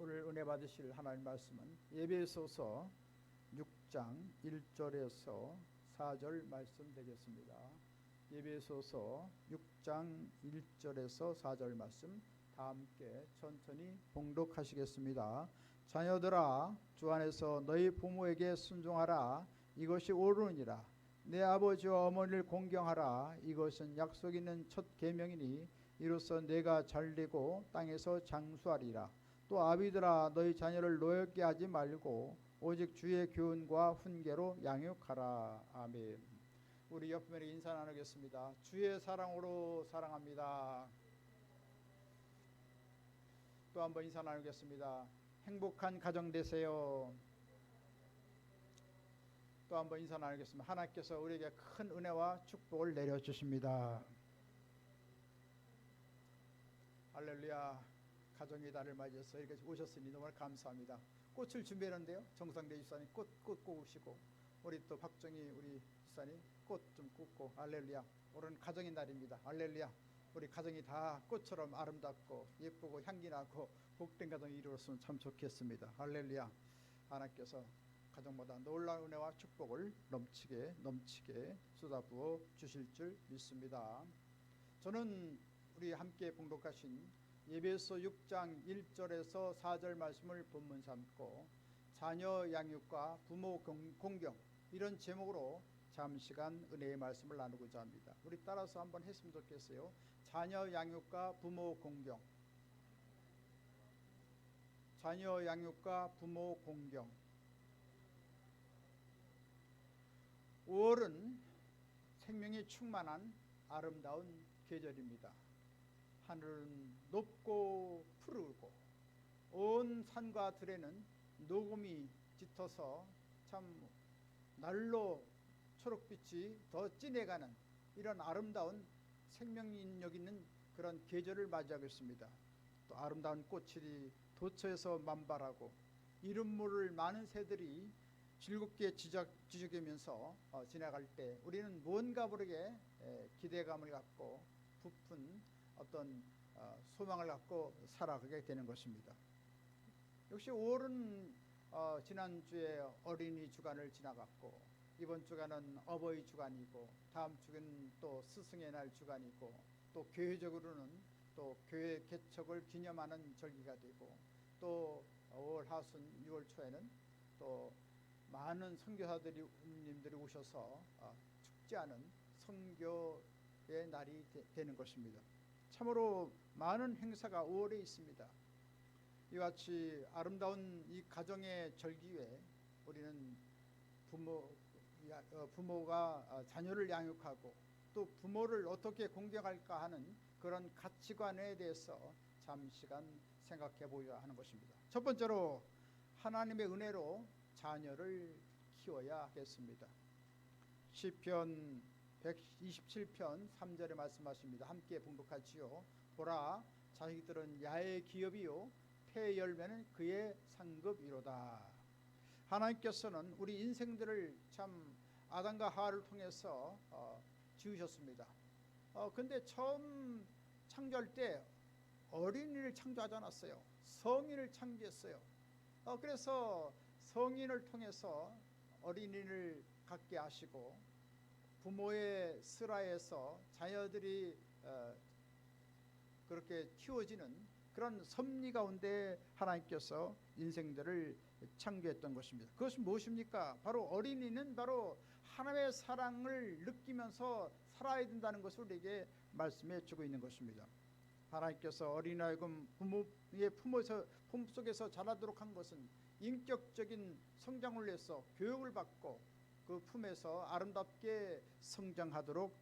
오늘 은혜 받으실 하나님 말씀은 에베소서 6장 1절에서 4절 말씀 되겠습니다. 에베소서 6장 1절에서 4절 말씀 다 함께 천천히 봉독하시겠습니다. 자녀들아, 주 안에서 너희 부모에게 순종하라. 이것이 옳으니라. 내 아버지와 어머니를 공경하라. 이것은 약속 있는 첫 계명이니 이로써 내가 잘되고 땅에서 장수하리라. 또 아비들아, 너희 자녀를 노엽게 하지 말고 오직 주의 교훈과 훈계로 양육하라. 아멘. 우리 옆면에 인사 나누겠습니다. 주의 사랑으로 사랑합니다. 또 한번 인사 나누겠습니다. 행복한 가정 되세요. 또 한번 인사 나누겠습니다. 하나님께서 우리에게 큰 은혜와 축복을 내려주십니다. 할렐루야. 가정의 달을 맞이해서 이렇게 오셨으니 너무 감사합니다. 꽃을 준비했는데요, 정상대 집사님 꽃 꽂으시고, 우리 또 박정희 우리 집사님 꽃 좀 꽂고, 할렐루야. 오늘은 가정의 날입니다. 할렐루야. 우리 가정이 다 꽃처럼 아름답고 예쁘고 향기나고 복된 가정이 이루었으면 참 좋겠습니다. 할렐루야. 하나님께서 가정보다 놀라운 은혜와 축복을 넘치게 쏟아부어 주실 줄 믿습니다. 저는 우리 함께 봉독하신 에베소 6장 1절에서 4절 말씀을 본문 삼고 자녀 양육과 부모 공경, 이런 제목으로 잠시간 은혜의 말씀을 나누고자 합니다. 우리 따라서 한번 했으면 좋겠어요. 자녀 양육과 부모 공경. 자녀 양육과 부모 공경. 5월은 생명이 충만한 아름다운 계절입니다. 하늘은 높고 푸르고 온 산과 들에는 녹음이 짙어서 참 날로 초록빛이 더 진해가는 이런 아름다운 생명력 있는 그런 계절을 맞이하고 있습니다. 또 아름다운 꽃이 도처에서 만발하고 이름 모를 많은 새들이 즐겁게 지저귀면서 지나갈 때 우리는 뭔가 모르게 기대감을 갖고 부푼 어떤 소망을 갖고 살아가게 되는 것입니다. 역시 5월은 지난주에 어린이 주간을 지나갔고, 이번 주간은 어버이 주간이고, 다음 주간은 또 스승의 날 주간이고, 또 교회적으로는 또 교회 개척을 기념하는 절기가 되고, 또 5월 하순 6월 초에는 또 많은 선교사님들이 오셔서 축제하는 선교의 날이 되는 것입니다. 참으로 많은 행사가 5월에 있습니다. 이같이 아름다운 이 가정의 절기에 우리는 부모가 자녀를 양육하고 또 부모를 어떻게 공경할까 하는 그런 가치관에 대해서 잠시간 생각해 보려 하는 것입니다. 첫 번째로 하나님의 은혜로 자녀를 키워야 하겠습니다. 시편 127편 3절에 말씀하십니다. 함께 봉독하지요. 보라, 자식들은 야의 기업이요 폐의 열매는 그의 상급이로다. 하나님께서는 우리 인생들을 참 아담과 하와를 통해서 지으셨습니다. 근데 처음 창조할 때 어린이를 창조하지 않았어요. 성인을 창조했어요. 그래서 성인을 통해서 어린이를 갖게 하시고, 부모의 슬하에서 자녀들이 그렇게 키워지는 그런 섭리 가운데 하나님께서 인생들을 창조했던 것입니다. 그것은 무엇입니까? 바로 어린이는 바로 하나님의 사랑을 느끼면서 살아야 된다는 것을 우리에게 말씀해 주고 있는 것입니다. 하나님께서 어린아이금 부모의 품속에서 자라도록 한 것은 인격적인 성장을 위해서 교육을 받고 그 품에서 아름답게 성장하도록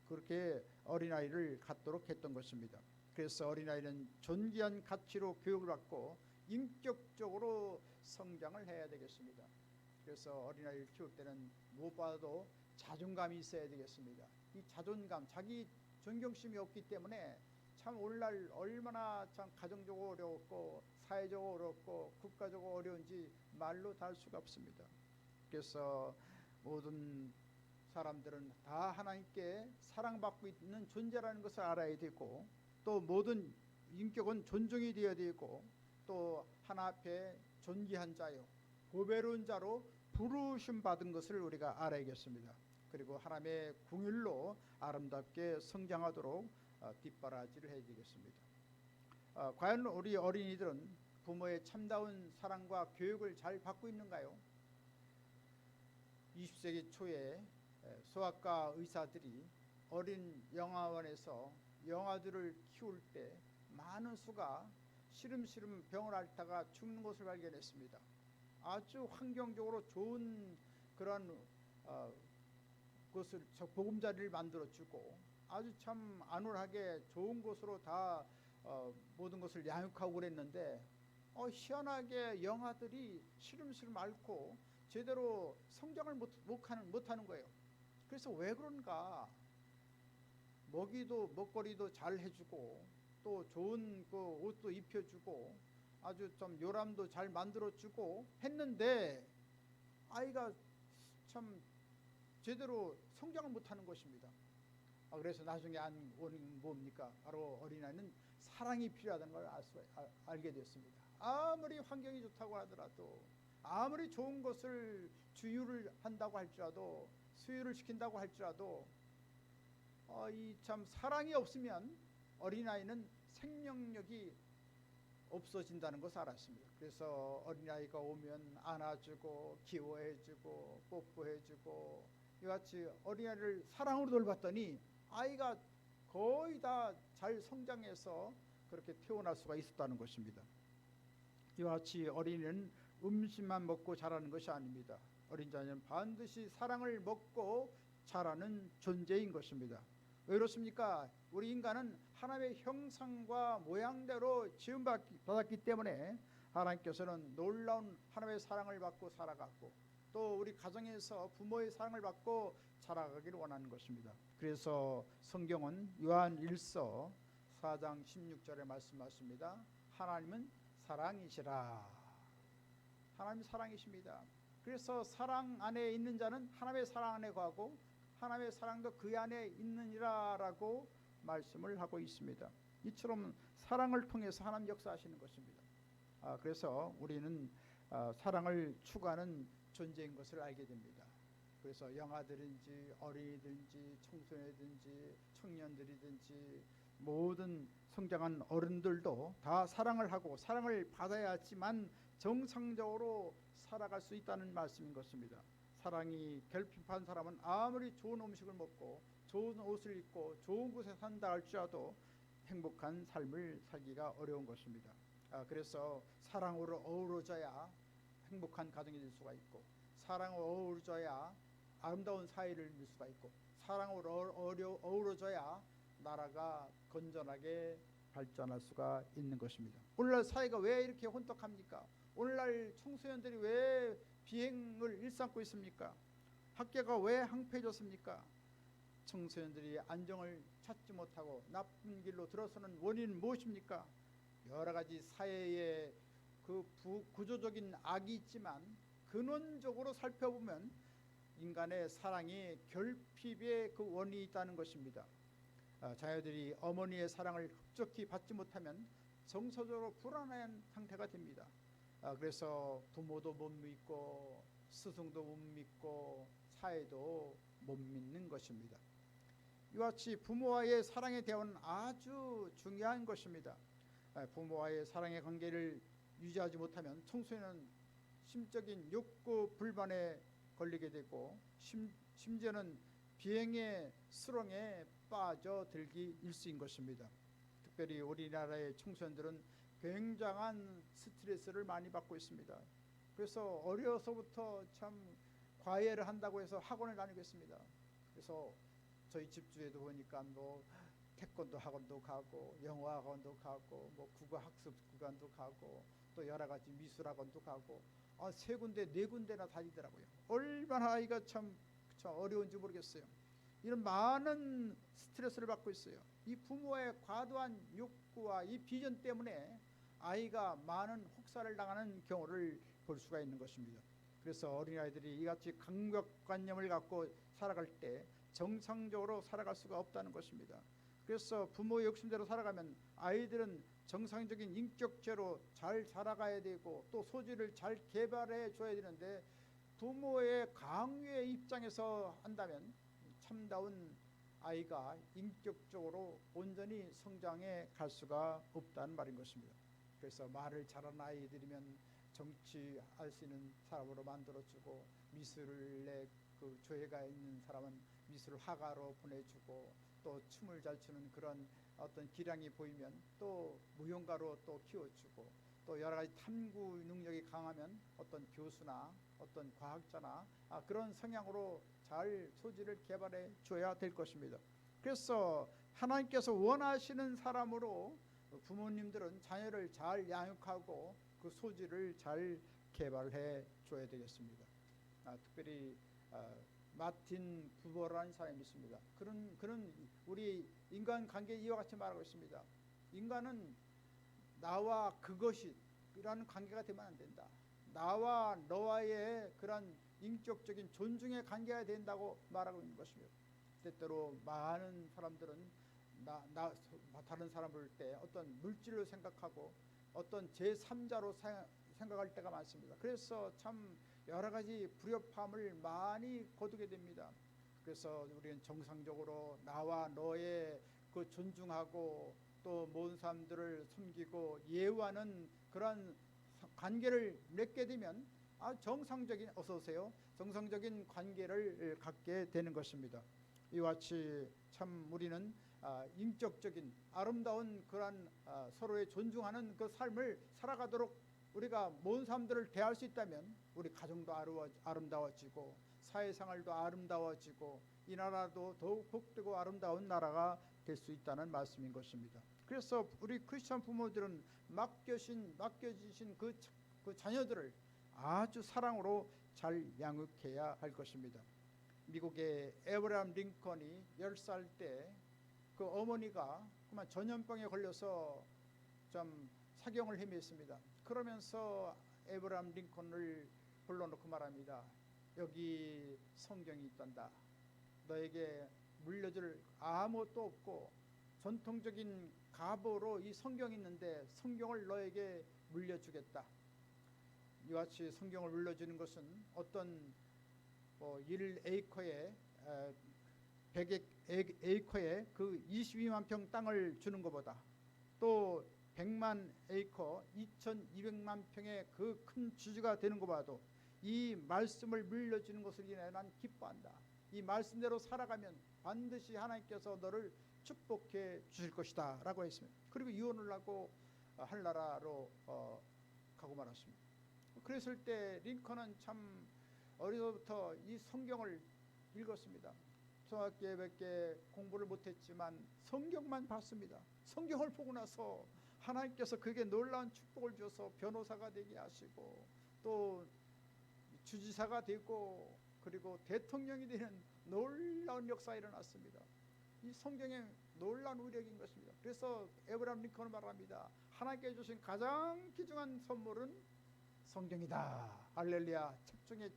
그렇게 어린아이를 갖도록 했던 것입니다. 그래서 어린아이는 존귀한 가치로 교육을 받고 인격적으로 성장을 해야 되겠습니다. 그래서 어린아이를 키울 때는 무엇보다도 자존감이 있어야 되겠습니다. 이 자존감, 자기 존경심이 없기 때문에 참 오늘날 얼마나 참 가정적으로 어려웠고 사회적으로 어렵고 국가적으로 어려운지 말로 다 할 수가 없습니다. 그래서 모든 사람들은 다 하나님께 사랑받고 있는 존재라는 것을 알아야 되고, 또 모든 인격은 존중이 되어야 되고, 또 하나 앞에 존귀한 자요 보배로운 자로 부르심 받은 것을 우리가 알아야겠습니다. 그리고 하나님의 궁율로 아름답게 성장하도록 뒷바라지를 해야 되겠습니다. 과연 우리 어린이들은 부모의 참다운 사랑과 교육을 잘 받고 있는가요? 20세기 초에 소아과 의사들이 어린 영아원에서 영아들을 키울 때 많은 수가 시름시름 병을 앓다가 죽는 것을 발견했습니다. 아주 환경적으로 좋은 그런 것을 보금자리를 만들어주고 아주 참 안온하게 좋은 곳으로 다 모든 것을 양육하고 그랬는데 희한하게 영아들이 시름시름 앓고 제대로 성장을 못하는 거예요. 그래서 왜 그런가? 먹거리도 잘 해주고 또 좋은 그 옷도 입혀주고 아주 좀 요람도 잘 만들어주고 했는데 아이가 참 제대로 성장을 못하는 것입니다. 그래서 나중에 원인은 뭡니까? 바로 어린아이는 사랑이 필요하다는 걸 알게 됐습니다. 아무리 환경이 좋다고 하더라도 아무리 좋은 것을 주유를 한다고 할지라도 수유를 시킨다고 할지라도 이 참 사랑이 없으면 어린아이는 생명력이 없어진다는 것을 알았습니다. 그래서 어린아이가 오면 안아주고 귀여워해주고 뽀뽀해주고 이같이 어린아이를 사랑으로 돌봤더니 아이가 거의 다 잘 성장해서 그렇게 태어날 수가 있었다는 것입니다. 이와 같이 어린이는 음식만 먹고 자라는 것이 아닙니다. 어린 자녀는 반드시 사랑을 먹고 자라는 존재인 것입니다. 왜 그렇습니까? 우리 인간은 하나님의 형상과 모양대로 지음받았기 때문에 하나님께서는 놀라운 하나님의 사랑을 받고 살아갔고 또 우리 가정에서 부모의 사랑을 받고 자라가기를 원하는 것입니다. 그래서 성경은 요한 1서 4장 16절에 말씀하십니다. 하나님은 사랑이시라. 하나님이 사랑이십니다. 그래서 사랑 안에 있는 자는 하나님의 사랑 안에 거하고 하나님의 사랑도 그 안에 있느니라 라고 말씀을 하고 있습니다. 이처럼 사랑을 통해서 하나님 역사하시는 것입니다. 그래서 우리는 사랑을 추구하는 존재인 것을 알게 됩니다. 그래서 영아들인지 어린이든지 청소년이든지 청년들이든지 모든 성장한 어른들도 다 사랑을 하고 사랑을 받아야지만 정상적으로 살아갈 수 있다는 말씀인 것입니다. 사랑이 결핍한 사람은 아무리 좋은 음식을 먹고 좋은 옷을 입고 좋은 곳에 산다 할지라도 행복한 삶을 살기가 어려운 것입니다. 그래서 사랑으로 어우러져야 행복한 가정이 될 수가 있고 사랑으로 어우러져야 아름다운 사회를 이룰 수가 있고 사랑으로 어우러져야 나라가 건전하게 발전할 수가 있는 것입니다. 오늘날 사회가 왜 이렇게 혼탁합니까? 오늘날 청소년들이 왜 비행을 일삼고 있습니까? 학교가 왜 황폐해졌습니까? 청소년들이 안정을 찾지 못하고 나쁜 길로 들어서는 원인은 무엇입니까? 여러 가지 사회의 그 구조적인 악이 있지만 근원적으로 살펴보면 인간의 사랑이 결핍의 그 원인이 있다는 것입니다. 자녀들이 어머니의 사랑을 흡족히 받지 못하면 정서적으로 불안한 상태가 됩니다. 그래서 부모도 못 믿고 스승도 못 믿고 사회도 못 믿는 것입니다. 이와 같이 부모와의 사랑의 대화는 아주 중요한 것입니다. 부모와의 사랑의 관계를 유지하지 못하면 청소년은 심적인 욕구 불만에 걸리게 되고 심지어는 비행의 수렁에 빠져들기 일수인 것입니다. 특별히 우리나라의 청소년들은 굉장한 스트레스를 많이 받고 있습니다. 그래서 어려서부터 참 과외를 한다고 해서 학원을 다니고 있습니다. 그래서 저희 집주에도 보니까 뭐 태권도 학원도 가고 영어 학원도 가고 뭐 국어 학습 기관도 가고 또 여러 가지 미술 학원도 가고 세 군데 네 군데나 다니더라고요. 얼마나 아이가 참 어려운지 모르겠어요. 이런 많은 스트레스를 받고 있어요. 이 부모의 과도한 욕구와 이 비전 때문에 아이가 많은 혹사를 당하는 경우를 볼 수가 있는 것입니다. 그래서 어린아이들이 이같이 강박관념을 갖고 살아갈 때 정상적으로 살아갈 수가 없다는 것입니다. 그래서 부모의 욕심대로 살아가면 아이들은 정상적인 인격체로 잘 자라가야 되고 또 소질을 잘 개발해 줘야 되는데 부모의 강요의 입장에서 한다면 참다운 아이가 인격적으로 온전히 성장해 갈 수가 없다는 말인 것입니다. 그래서 말을 잘하는 아이들이면 정치할 수 있는 사람으로 만들어주고 미술에 그 조예가 있는 사람은 미술 화가로 보내주고 또 춤을 잘 추는 그런 어떤 기량이 보이면 또 무용가로 또 키워주고 또 여러 가지 탐구 능력이 강하면 어떤 교수나 어떤 과학자나 그런 성향으로 잘 소질을 개발해 줘야 될 것입니다. 그래서 하나님께서 원하시는 사람으로 부모님들은 자녀를 잘 양육하고 그 소질을 잘 개발해 줘야 되겠습니다. 특별히 마틴 부버라는 사람이 있습니다. 그는 우리 인간관계 이와 같이 말하고 있습니다. 인간은 나와 그것이라는 관계가 되면 안 된다. 나와 너와의 그런 인격적인 존중의 관계가 된다고 말하고 있는 것입니다. 때때로 많은 사람들은 다른 사람 볼 때 어떤 물질로 생각하고 어떤 제3자로 생각할 때가 많습니다. 그래서 참 여러 가지 불협화음을 많이 거두게 됩니다. 그래서 우리는 정상적으로 나와 너의 그 존중하고 또 모든 사람들을 섬기고 예우하는 그런 관계를 맺게 되면 정상적인 정상적인 관계를 갖게 되는 것입니다. 이와 같이 참 우리는 인격적인 아름다운 그러한 서로의 존중하는 그 삶을 살아가도록 우리가 모든 사람들을 대할 수 있다면 우리 가정도 아름다워지고 사회생활도 아름다워지고 이 나라도 더욱 복되고 아름다운 나라가 될 수 있다는 말씀인 것입니다. 그래서 우리 크리스천 부모들은 맡겨주신 그 자녀들을 아주 사랑으로 잘 양육해야 할 것입니다. 미국의 에브라함 링컨이 10살 때 그 어머니가 그만 전염병에 걸려서 좀 사경을 헤맸습니다. 그러면서 에브라함 링컨을 불러놓고 말합니다. 여기 성경이 있단다. 너에게 물려줄 아무것도 없고 전통적인 갑오로 이 성경이 있는데 성경을 너에게 물려주겠다. 이와 같이 성경을 물려주는 것은 어떤 1에이커에 100에이커에 그 22만 평 땅을 주는 것보다 또 100만 에이커 2200만 평의 그 큰 주지가 되는 것보다도 이 말씀을 물려주는 것을 인해 난 기뻐한다. 이 말씀대로 살아가면 반드시 하나님께서 너를 축복해 주실 것이다 라고 했습니다. 그리고 이혼을 하고 한나라로 가고 말았습니다. 그랬을 때 링컨은 참 어려서부터 이 성경을 읽었습니다. 초등학교에 공부를 못했지만 성경만 봤습니다. 성경을 보고 나서 하나님께서 그에게 놀라운 축복을 주셔서 변호사가 되게 하시고 또 주지사가 되고 그리고 대통령이 되는 놀라운 역사가 일어났습니다. 이 성경의 놀라운 위력인 것입니다. 그래서 에브라함 링컨은 말합니다. 하나님께 주신 가장 귀중한 선물은 성경이다. 할렐루야. 책 중에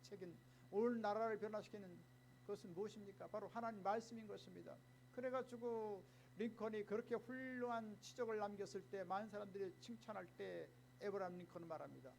책인 올 나라를 변화시키는 그것은 무엇입니까? 바로 하나님 말씀인 것입니다. 그래가지고 링컨이 그렇게 훌륭한 치적을 남겼을 때 많은 사람들이 칭찬할 때 에브라함 링컨은 말합니다.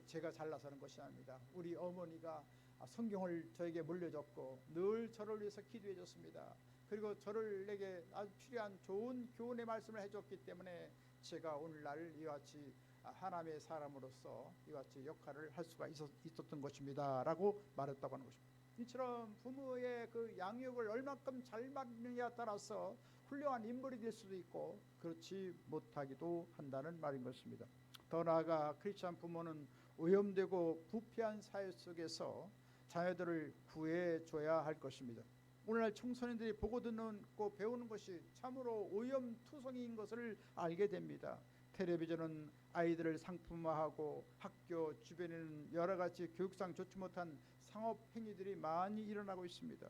제가 잘나서는 것이 아닙니다. 우리 어머니가 성경을 저에게 물려줬고 늘 저를 위해서 기도해 줬습니다. 그리고 저를 내게 아주 필요한 좋은 교훈의 말씀을 해줬기 때문에 제가 오늘날 이와 같이 하나님의 사람으로서 이와 같이 역할을 할 수가 있었던 것입니다 라고 말했다고 하는 것입니다. 이처럼 부모의 그 양육을 얼마큼 잘 받느냐에 따라서 훌륭한 인물이 될 수도 있고 그렇지 못하기도 한다는 말인 것입니다. 더 나아가 크리스찬 부모는 오염되고 부패한 사회 속에서 자녀들을 구해줘야 할 것입니다. 오늘날 청소년들이 보고 듣고 배우는 것이 참으로 오염투성이인 것을 알게 됩니다. 텔레비전은 아이들을 상품화하고 학교 주변에는 여러 가지 교육상 좋지 못한 상업 행위들이 많이 일어나고 있습니다.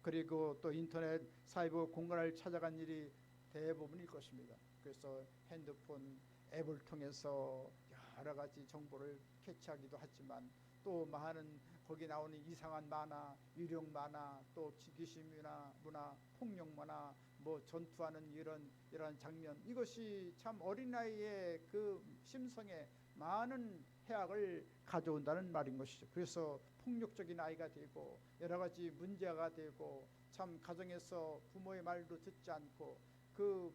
그리고 또 인터넷 사이버 공간을 찾아간 일이 대부분일 것입니다. 그래서 핸드폰 앱을 통해서 여러 가지 정보를 캐치하기도 하지만 또 많은 거기 나오는 이상한 만화, 유령 만화, 또 귀신 문화, 폭력 만화, 뭐 전투하는 이런 장면, 이것이 참 어린아이의 그 심성에 많은 해악을 가져온다는 말인 것이죠. 그래서 폭력적인 아이가 되고 여러 가지 문제가 되고 참 가정에서 부모의 말도 듣지 않고 그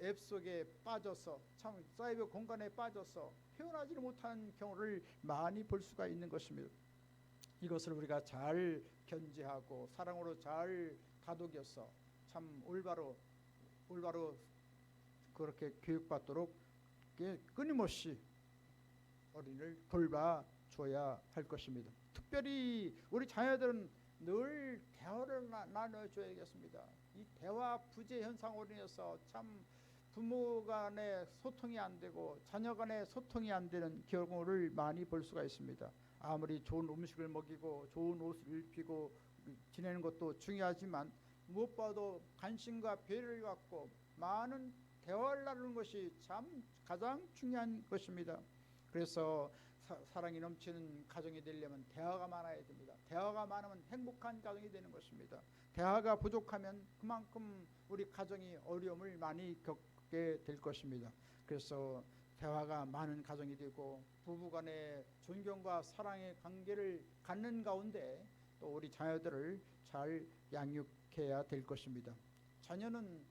앱 속에 빠져서 참 사이버 공간에 빠져서 헤어나지를 못하는 경우를 많이 볼 수가 있는 것입니다. 이것을 우리가 잘 견제하고 사랑으로 잘 다독여서 참 올바로 그렇게 교육받도록 끊임없이 어린이를 돌봐줘야 할 것입니다. 특별히 우리 자녀들은 늘 대화를 나눠줘야겠습니다. 이 대화 부재 현상으로 인해서 참 부모 간의 소통이 안 되고 자녀 간의 소통이 안 되는 경우를 많이 볼 수가 있습니다. 아무리 좋은 음식을 먹이고 좋은 옷을 입히고 지내는 것도 중요하지만 무엇보다도 관심과 배려를 갖고 많은 대화를 나누는 것이 참 가장 중요한 것입니다. 그래서 사랑이 넘치는 가정이 되려면 대화가 많아야 됩니다. 대화가 많으면 행복한 가정이 되는 것입니다. 대화가 부족하면 그만큼 우리 가정이 어려움을 많이 겪게 될 것입니다. 그래서 대화가 많은 가정이 되고 부부간의 존경과 사랑의 관계를 갖는 가운데 또 우리 자녀들을 잘 양육해야 될 것입니다. 자녀는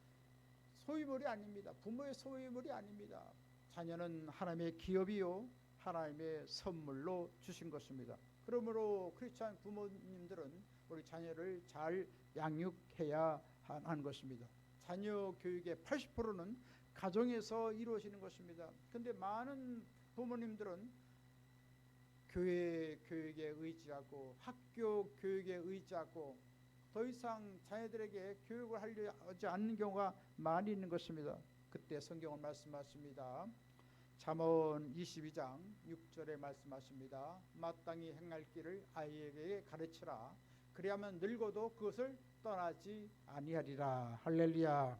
소유물이 아닙니다. 부모의 소유물이 아닙니다. 자녀는 하나님의 기업이요 하나님의 선물로 주신 것입니다. 그러므로 크리스찬 부모님들은 우리 자녀를 잘 양육해야 하는 것입니다. 자녀 교육의 80%는 가정에서 이루어지는 것입니다. 그런데 많은 부모님들은 교회 교육에 의지하고 학교 교육에 의지하고 더 이상 자녀들에게 교육을 하지 않는 경우가 많이 있는 것입니다. 그때 성경은 말씀하십니다. 잠언 22장 6절에 말씀하십니다. 마땅히 행할 길을 아이에게 가르치라. 그리하면 늙어도 그것을 떠나지 아니하리라. 할렐루야.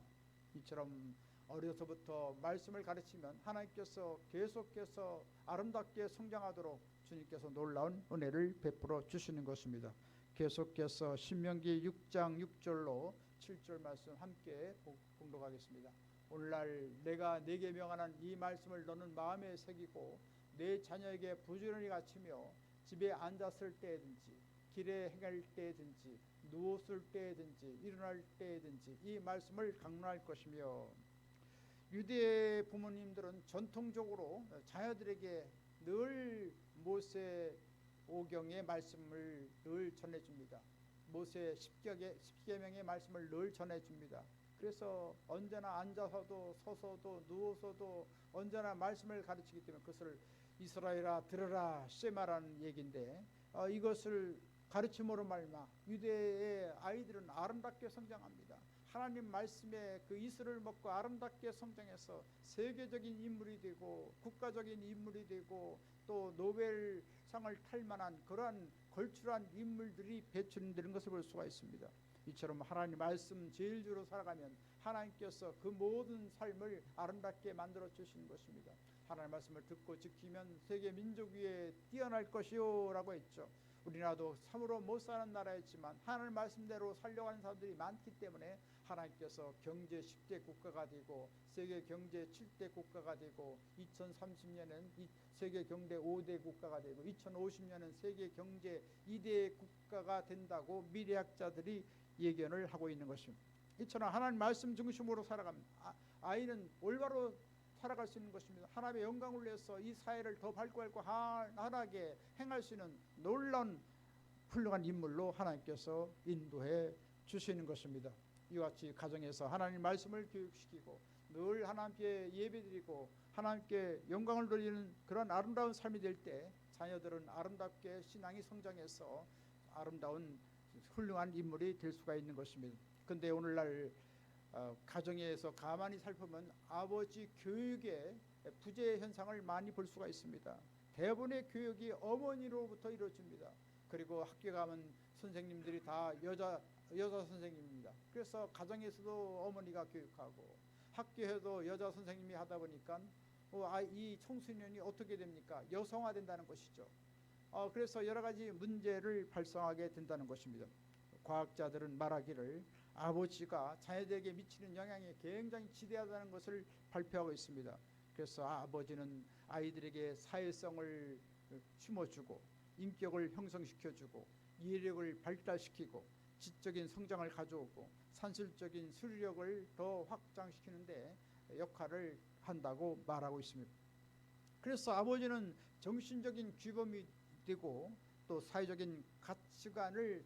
이처럼 어려서부터 말씀을 가르치면 하나님께서 계속해서 아름답게 성장하도록 주님께서 놀라운 은혜를 베풀어 주시는 것입니다. 계속해서 신명기 6장 6절로 7절 말씀 함께 봉독하겠습니다. 오늘날 내가 네게 명하는 이 말씀을 너는 마음에 새기고 내 자녀에게 부지런히 가르치며 집에 앉았을 때든지 길에 행할 때든지 누웠을 때든지 일어날 때든지 이 말씀을 강론할 것이며, 유대 부모님들은 전통적으로 자녀들에게 늘 모세 오경의 말씀을 늘 전해줍니다. 모세 십계명의 말씀을 늘 전해줍니다. 그래서 언제나 앉아서도 서서도 누워서도 언제나 말씀을 가르치기 때문에 그것을 이스라엘아 들으라 쉐마라는 얘기인데, 이것을 가르침으로 말미암아 유대의 아이들은 아름답게 성장합니다. 하나님 말씀에 그 이슬을 먹고 아름답게 성장해서 세계적인 인물이 되고 국가적인 인물이 되고 또 노벨상을 탈 만한 그러한 걸출한 인물들이 배출되는 것을 볼 수가 있습니다. 이처럼 하나님 말씀 제일주로 살아가면 하나님께서 그 모든 삶을 아름답게 만들어 주시는 것입니다. 하나님 말씀을 듣고 지키면 세계 민족 위에 뛰어날 것이요 라고 했죠. 우리나라도 참으로 못 사는 나라였지만 하나님 말씀대로 살려가는 사람들이 많기 때문에 하나님께서 경제 10대 국가가 되고 세계 경제 7대 국가가 되고 2030년엔 세계 경제 5대 국가가 되고 2050년은 세계 경제 2대 국가가 된다고 미래학자들이 예견을 하고 있는 것입니다. 이처럼 하나님 말씀 중심으로 살아가면 아이는 올바로 살아갈 수 있는 것입니다. 하나님의 영광을 위해서 이 사회를 더 밝고 환하게 행할 수 있는 놀라운 훌륭한 인물로 하나님께서 인도해 주시는 것입니다. 이와 같이 가정에서 하나님 말씀을 교육시키고 늘 하나님께 예배드리고 하나님께 영광을 돌리는 그런 아름다운 삶이 될 때 자녀들은 아름답게 신앙이 성장해서 아름다운 훌륭한 인물이 될 수가 있는 것입니다. 그런데 오늘날 가정에서 가만히 살펴보면 아버지 교육의 부재 현상을 많이 볼 수가 있습니다. 대부분의 교육이 어머니로부터 이루어집니다. 그리고 학교 가면 선생님들이 다 여자 선생님입니다. 그래서 가정에서도 어머니가 교육하고 학교에도 여자 선생님이 하다 보니까 이 청소년이 어떻게 됩니까? 여성화된다는 것이죠. 그래서 여러 가지 문제를 발생하게 된다는 것입니다. 과학자들은 말하기를 아버지가 자녀들에게 미치는 영향이 굉장히 지대하다는 것을 발표하고 있습니다. 그래서 아버지는 아이들에게 사회성을 심어주고 인격을 형성시켜주고 이해력을 발달시키고 지적인 성장을 가져오고 산술적인 수리력을 더 확장시키는데 역할을 한다고 말하고 있습니다. 그래서 아버지는 정신적인 규범이 되고 또 사회적인 가치관을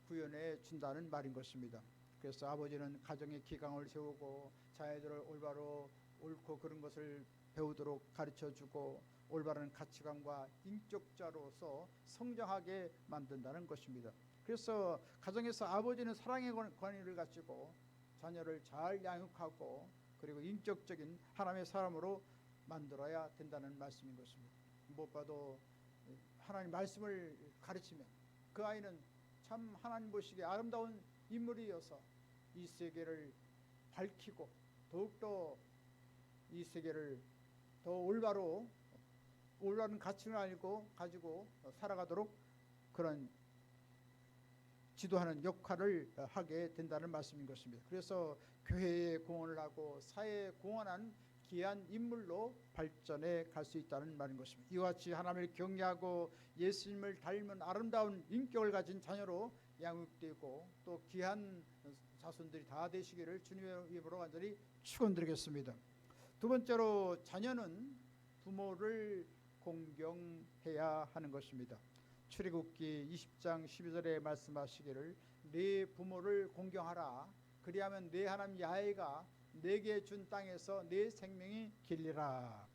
구현해 준다는 말인 것입니다. 그래서 아버지는 가정의 기강을 세우고 자녀들을 올바로 옳고 그른 것을 배우도록 가르쳐주고 올바른 가치관과 인격자로서 성장하게 만든다는 것입니다. 그래서 가정에서 아버지는 사랑의 권위를 가지고 자녀를 잘 양육하고 그리고 인격적인 하나님의 사람으로 만들어야 된다는 말씀인 것입니다. 무엇보다도 하나님 말씀을 가르치면 그 아이는 참 하나님 보시기에 아름다운 인물이어서 이 세계를 밝히고 더욱더 이 세계를 더 올바른 가치를 가지고 살아가도록 그런 지도하는 역할을 하게 된다는 말씀인 것입니다. 그래서 교회에 공헌을 하고 사회에 공헌하는 귀한 인물로 발전해 갈 수 있다는 말인 것입니다. 이와 같이 하나님을 경외하고 예수님을 닮은 아름다운 인격을 가진 자녀로 양육되고 또 귀한 자손들이 다 되시기를 주님의 이름으로 간절히 축원드리겠습니다. 두 번째로 자녀는 부모를 공경해야 하는 것입니다. 출애굽기 20장 12절에 말씀하시기를 네 부모를 공경하라. 그리하면 네 하나님 야훼가 내게 준 땅에서 내 생명이 길리라.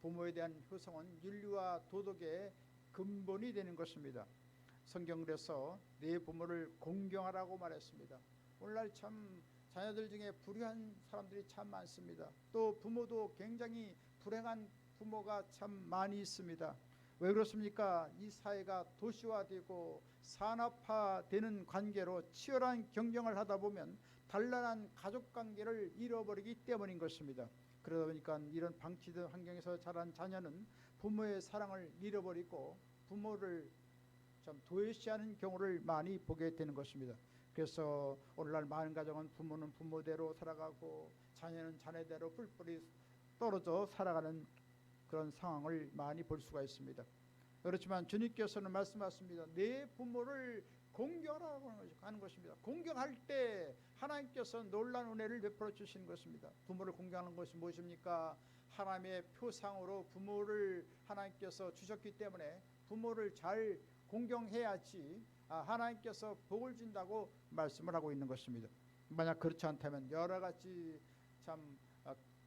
부모에 대한 효성은 윤리와 도덕의 근본이 되는 것입니다. 성경 그래서 내 부모를 공경하라고 말했습니다. 오늘날 참 자녀들 중에 불의한 사람들이 참 많습니다. 또 부모도 굉장히 불행한 부모가 참 많이 있습니다. 왜 그렇습니까? 이 사회가 도시화되고 산업화되는 관계로 치열한 경쟁을 하다 보면 단란한 가족관계를 잃어버리기 때문인 것입니다. 그러다 보니까 이런 방치된 환경에서 자란 자녀는 부모의 사랑을 잃어버리고 부모를 참 도외시하는 경우를 많이 보게 되는 것입니다. 그래서 오늘날 많은 가정은 부모는 부모대로 살아가고 자녀는 자녀대로 뿔뿔이 떨어져 살아가는 그런 상황을 많이 볼 수가 있습니다. 그렇지만 주님께서는 말씀하십니다. 내 부모를 공경하라고 하는 것입니다. 공경할 때 하나님께서 놀라운 은혜를 베풀어 주시는 것입니다. 부모를 공경하는 것이 무엇입니까? 하나님의 표상으로 부모를 하나님께서 주셨기 때문에 부모를 잘 공경해야지 하나님께서 복을 준다고 말씀을 하고 있는 것입니다. 만약 그렇지 않다면 여러 가지 참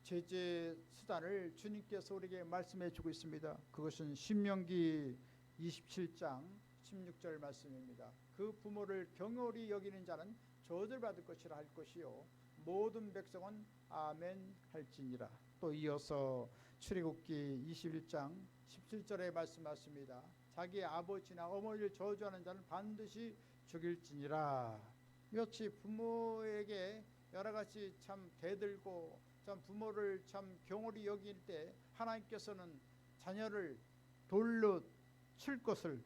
제재 수단을 주님께서 우리에게 말씀해 주고 있습니다. 그것은 신명기 27장 16절 말씀입니다. 그 부모를 경홀히 여기는 자는 저주받을 것이라 할 것이요 모든 백성은 아멘 할지니라. 또 이어서 출애굽기 21장 17절에 말씀하십니다. 자기 아버지나 어머니를 저주하는 자는 반드시 죽일지니라. 이같이 부모에게 여러 가지 참 대들고 참 부모를 참 경홀히 여길 때 하나님께서는 자녀를 돌로 칠 것을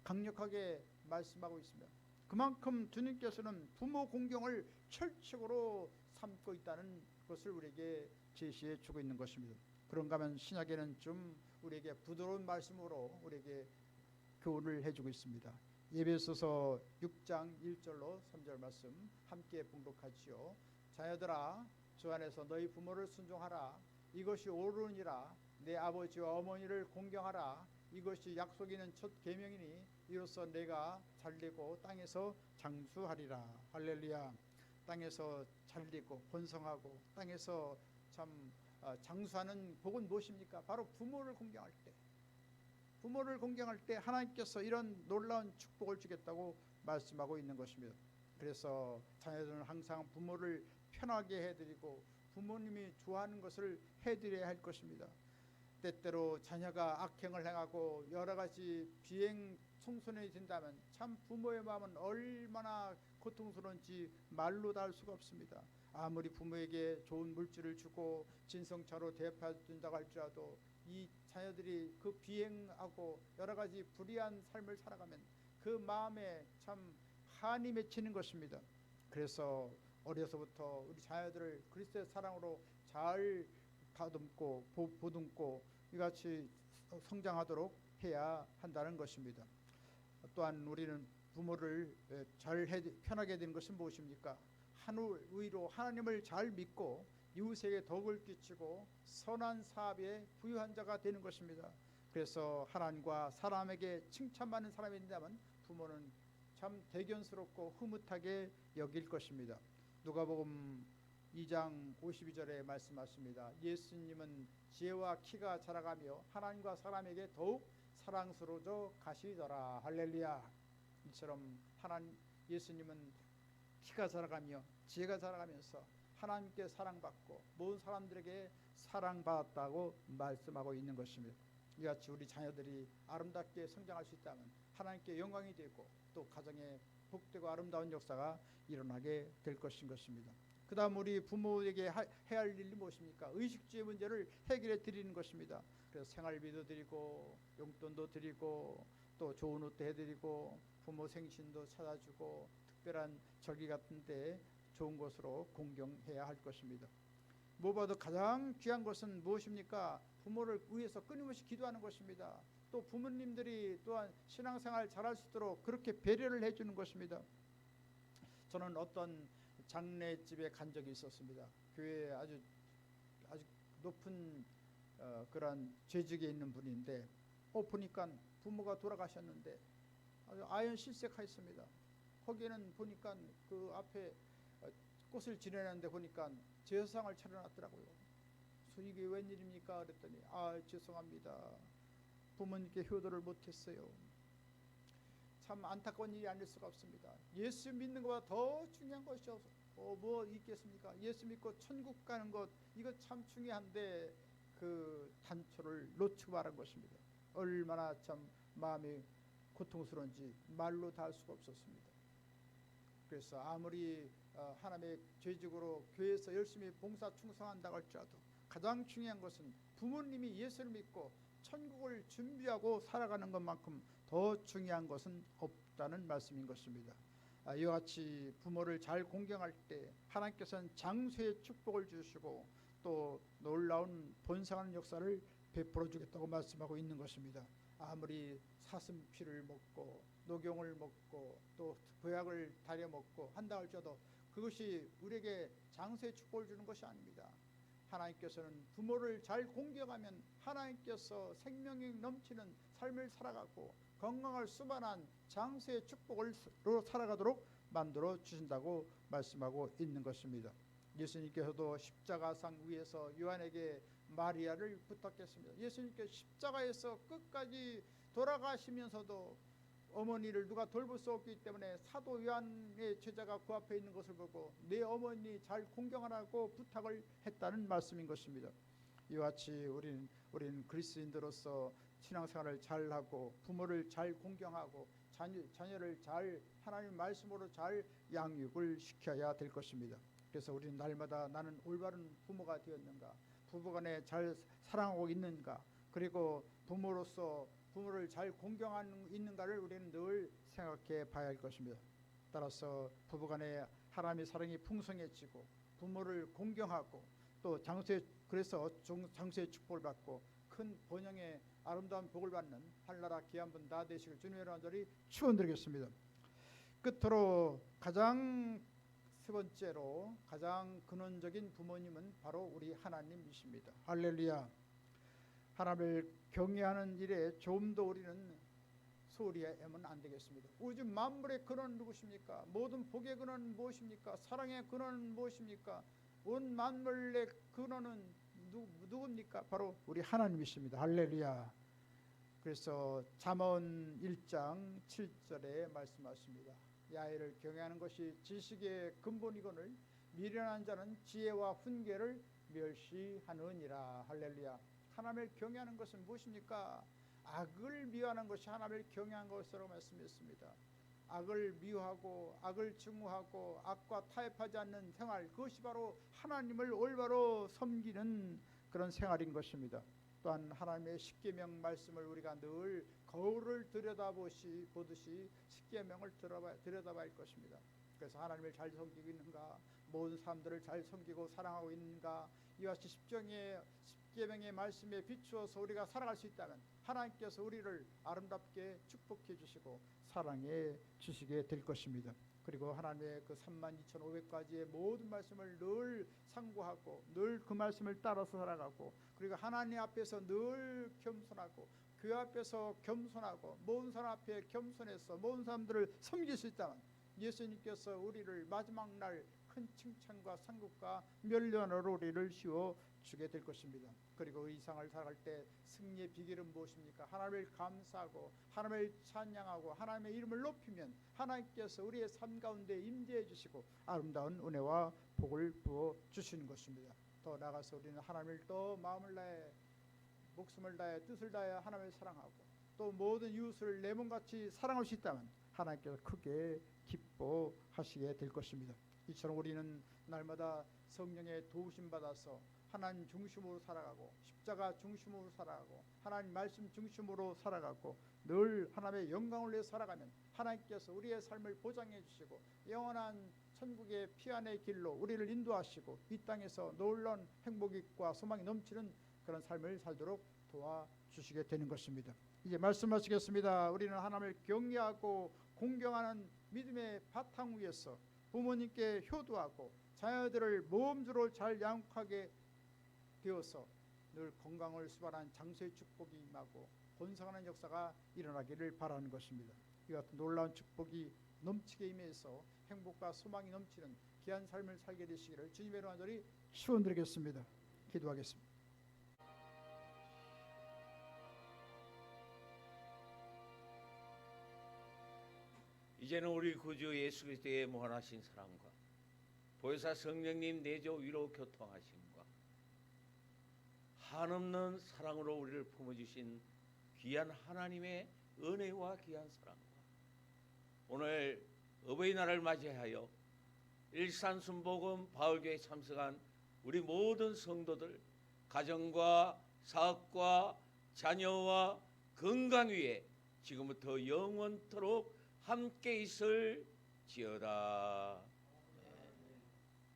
강력하게 말씀하고 있습니다. 그만큼 주님께서는 부모 공경을 철칙으로 삼고 있다는 것을 우리에게 제시해 주고 있는 것입니다. 그런가 하면 신약에는 좀 우리에게 부드러운 말씀으로 우리에게 교훈을 해주고 있습니다. 에베소서 6장 1절로 3절 말씀 함께 봉독하지요. 자녀들아 주 안에서 너희 부모를 순종하라. 이것이 옳으니라. 내 아버지와 어머니를 공경하라. 이것이 약속 있는 첫 계명이니 이로써 내가 잘되고 땅에서 장수하리라. 할렐루야. 땅에서 잘되고 번성하고 땅에서 참 장수하는 복은 무엇입니까? 바로 부모를 공경할 때, 부모를 공경할 때 하나님께서 이런 놀라운 축복을 주겠다고 말씀하고 있는 것입니다. 그래서 자녀들은 항상 부모를 편하게 해드리고 부모님이 좋아하는 것을 해드려야 할 것입니다. 때때로 자녀가 악행을 행하고 여러 가지 비행 청소년이 된다면 참 부모의 마음은 얼마나 고통스러운지 말로 다 할 수가 없습니다. 아무리 부모에게 좋은 물질을 주고 진성차로 대접해준다고 할지라도 이 자녀들이 그 비행하고 여러 가지 불의한 삶을 살아가면 그 마음에 참 한이 맺히는 것입니다. 그래서 어려서부터 우리 자녀들을 그리스도의 사랑으로 잘 다듬고 보듬고 이같이 성장하도록 해야 한다는 것입니다. 또한 우리는 부모를 잘 편하게 되는 것은 무엇입니까? 한의로 하나님을 잘 믿고 이웃에게 덕을 끼치고 선한 사업에 부유한 자가 되는 것입니다. 그래서 하나님과 사람에게 칭찬받는 사람이 된다면 부모는 참 대견스럽고 흐뭇하게 여길 것입니다. 누가복음 2장 52절에 말씀하십니다. 예수님은 지혜와 키가 자라가며 하나님과 사람에게 더욱 사랑스러워져 가시더라. 할렐루야. 이처럼 예수님은 키가 자라가며 지혜가 자라가면서 하나님께 사랑받고 모든 사람들에게 사랑받았다고 말씀하고 있는 것입니다. 이같이 우리 자녀들이 아름답게 성장할 수 있다면 하나님께 영광이 되고 또 가정에 복되고 아름다운 역사가 일어나게 될 것입니다. 그 다음 우리 부모에게 해야 할 일이 무엇입니까? 의식주의 문제를 해결해 드리는 것입니다. 그래서 생활비도 드리고 용돈도 드리고 또 좋은 옷도 해드리고 부모 생신도 찾아주고 특별한 절기 같은 때 좋은 것으로 공경해야 할 것입니다. 무엇보다도 가장 귀한 것은 무엇입니까? 부모를 위해서 끊임없이 기도하는 것입니다. 또 부모님들이 또한 신앙생활 잘할 수 있도록 그렇게 배려를 해주는 것입니다. 저는 어떤 장례집에 간 적이 있었습니다. 교회에 아주 높은 그런 재직에 있는 분인데 보니까 부모가 돌아가셨는데 아주 아연 실색하였습니다. 거기에는 보니까 그 앞에 꽃을 지내는데 보니까 제사상을 차려놨더라고요. 그래서 이게 웬일입니까? 그랬더니 죄송합니다. 부모님께 효도를 못했어요. 참 안타까운 일이 아닐 수가 없습니다. 예수 믿는 것보다 더 중요한 것이 뭐 있겠습니까? 예수 믿고 천국 가는 것 이거 참 중요한데 그 단초를 놓치고 말한 것입니다. 얼마나 참 마음이 고통스러운지 말로 다 할 수가 없었습니다. 그래서 아무리 하나님의 죄직으로 교회에서 열심히 봉사 충성한다고 할지라도 가장 중요한 것은 부모님이 예수를 믿고 천국을 준비하고 살아가는 것만큼 더 중요한 것은 없다는 말씀인 것입니다. 이와 같이 부모를 잘 공경할 때 하나님께서는 장수의 축복을 주시고 또 놀라운 번성하는 역사를 베풀어 주겠다고 말씀하고 있는 것입니다. 아무리 사슴피를 먹고 녹용을 먹고 또 보약을 다려 먹고 한다 할지라도 그것이 우리에게 장수의 축복을 주는 것이 아닙니다. 하나님께서는 부모를 잘 공경하면 하나님께서 생명이 넘치는 삶을 살아가고 건강할 수만한 장수의 축복으로 살아가도록 만들어 주신다고 말씀하고 있는 것입니다. 예수님께서도 십자가상 위에서 요한에게 마리아를 부탁했습니다. 예수님께서 십자가에서 끝까지 돌아가시면서도 어머니를 누가 돌볼 수 없기 때문에 사도 요한의 제자가 그 앞에 있는 것을 보고 내 어머니 잘 공경하라고 부탁을 했다는 말씀인 것입니다. 이와 같이 우리는 그리스도인들로서 신앙생활을 잘하고 부모를 잘 공경하고 자녀를 잘 하나님 말씀으로 잘 양육을 시켜야 될 것입니다. 그래서 우리는 날마다 나는 올바른 부모가 되었는가, 부부간에 잘 사랑하고 있는가, 그리고 부모로서 부모를 잘 공경하는 있는가를 우리는 늘 생각해 봐야 할 것입니다. 따라서 부부간에 하나님의 사랑이 풍성해지고 부모를 공경하고 또 그래서 장수의 축복을 받고 큰 번영의 아름다운 복을 받는 한나라 귀한 분 다 되시길 주님의 간절히 축원드리겠습니다. 끝으로 세 번째로 가장 근원적인 부모님은 바로 우리 하나님이십니다. 할렐루야. 하나님을 경외하는 일에 좀 더 우리는 소홀히 하면 안 되겠습니다. 우주 만물의 근원은 누구십니까? 모든 복의 근원은 무엇입니까? 사랑의 근원은 무엇입니까? 온 만물의 근원은 누굽니까? 바로 우리 하나님이십니다. 할렐루야. 그래서 잠언 1장 7절에 말씀하십니다. 야훼를 경외하는 것이 지식의 근본이거늘 미련한 자는 지혜와 훈계를 멸시하느니라. 할렐루야. 하나님을 경외하는 것은 무엇입니까? 악을 미워하는 것이 하나님을 경외한 것으로 말씀했습니다. 악을 미워하고 악을 증오하고 악과 타협하지 않는 생활, 그것이 바로 하나님을 올바로 섬기는 그런 생활인 것입니다. 또한 하나님의 십계명 말씀을 우리가 늘 거울을 들여다보듯이 십계명을 들여다봐야 할 것입니다. 그래서 하나님을 잘 섬기고 있는가, 모든 사람들을 잘 섬기고 사랑하고 있는가, 이와 같이 십계명의 말씀에 비추어서 우리가 살아갈 수 있다면 하나님께서 우리를 아름답게 축복해 주시고 사랑해 주시게 될 것입니다. 그리고 하나님의 그 32,500가지의 모든 말씀을 늘 상고하고 늘 그 말씀을 따라서 살아가고, 그리고 하나님 앞에서 늘 겸손하고 교회 앞에서 겸손하고 모든 사람 앞에 겸손해서 모든 사람들을 섬길 수 있다면 예수님께서 우리를 마지막 날 큰 칭찬과 상급과 멸련으로 우리를 씌워 주게 될 것입니다. 그리고 이 세상을 살아갈 때 승리의 비결은 무엇입니까? 하나님을 감사하고 하나님을 찬양하고 하나님의 이름을 높이면 하나님께서 우리의 삶 가운데 임재해 주시고 아름다운 은혜와 복을 부어 주시는 것입니다. 더 나아가서 우리는 하나님을 또 마음을 다해 목숨을 다해 뜻을 다해 하나님을 사랑하고 또 모든 이웃을 내 몸같이 사랑할 수 있다면 하나님께서 크게 기뻐하시게 될 것입니다. 이처럼 우리는 날마다 성령의 도우심 받아서 하나님 중심으로 살아가고 십자가 중심으로 살아가고 하나님 말씀 중심으로 살아가고 늘 하나님의 영광을 위해 살아가면 하나님께서 우리의 삶을 보장해 주시고 영원한 천국의 피안의 길로 우리를 인도하시고 이 땅에서 놀라운 행복과 소망이 넘치는 그런 삶을 살도록 도와주시게 되는 것입니다. 이제 말씀하시겠습니다. 우리는 하나님을 경외하고 공경하는 믿음의 바탕 위에서 부모님께 효도하고 자녀들을 모험주로 잘 양육하게 되어서 늘 건강을 수반한 장수의 축복이 임하고 번성하는 역사가 일어나기를 바라는 것입니다. 이 같은 놀라운 축복이 넘치게 임해서 행복과 소망이 넘치는 귀한 삶을 살게 되시기를 주님의 이름으로 간절히 축원드리겠습니다. 기도하겠습니다. 이제는 우리 구주 예수 그리스도의 무한하신 사랑과 보혜사 성령님 내조 위로 교통하심과 한없는 사랑으로 우리를 품어주신 귀한 하나님의 은혜와 귀한 사랑과 오늘 어버이날을 맞이하여 일산순복음 바울교회에 참석한 우리 모든 성도들 가정과 사업과 자녀와 건강 위에 지금부터 영원토록 함께 있을지어다.